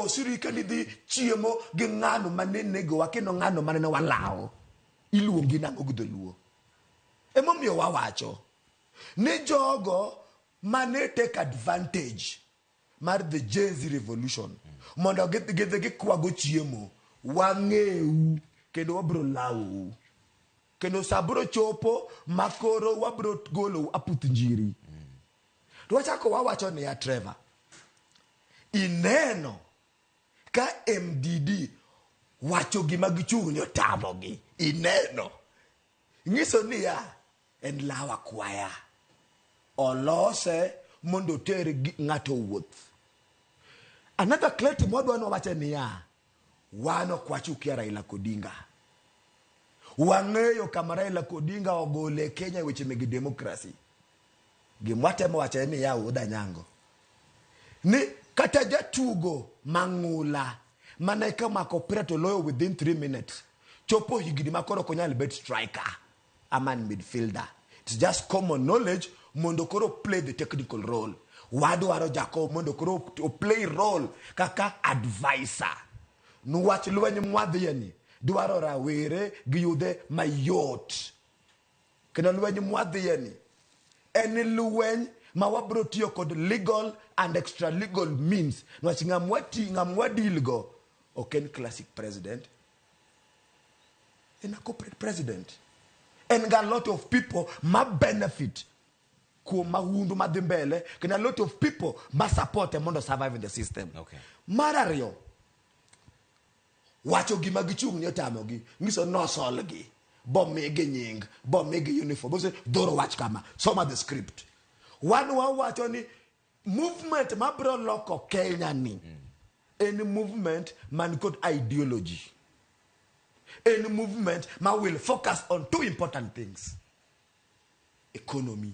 osiri kelidi chiemo gi ng'ano manene go wakeno ng'ano manene walao iluongi nang'o gi Dholuo. Emomiyo wawacho ni jogo mane take advantage mar the Gen Z revolution mondo gidhi gikwago chiemo wang'eu kendo wabro lawu kendo sabro chopo makoro wabro golo aputh njiri. To wachako wawacho ni ya Trevor ineno ka MDD wacho gima gichung' ni otamogi ineno nyiso ni ya en lawa kwaya olose mondo ter ng'ato wuoth. Another clarity modwa no wacho ni ya wano kwachu kia Raila Odinga wang'eyo kama Raila Odinga ogole Kenya weche megi demokrasi gimwatemo wacho ni ya uda nyango ni kata jatugo mang'ula mana kama operator loyo within 3 minutes chopo higidi makoro konyal bet striker a man midfielder. It's just common knowledge mondo koro play the technical role. Wadwaro jako mondo koro play role kaka advisor. Nuwach lwenye mwadhieni dwaro rawere giyude mayot. Kena lwenye mwadhieni eni lwenye mawabro tiyo kod legal and extra legal means. Nuwach ngamwadilgo oken classic president in a corporate president. And a lot of people ma benefit ko mahundu madimbele and a lot of people ma support them to survive in the system. Okay. Marario wacho gima gichung' ni otamogi ngiso no solgi bomege nying bomege uniform bose doro wach kama some of the script one wacho ni movement ma bro loko Kenya ni any movement man got ideology. Any movement man will focus on 2 important things: economy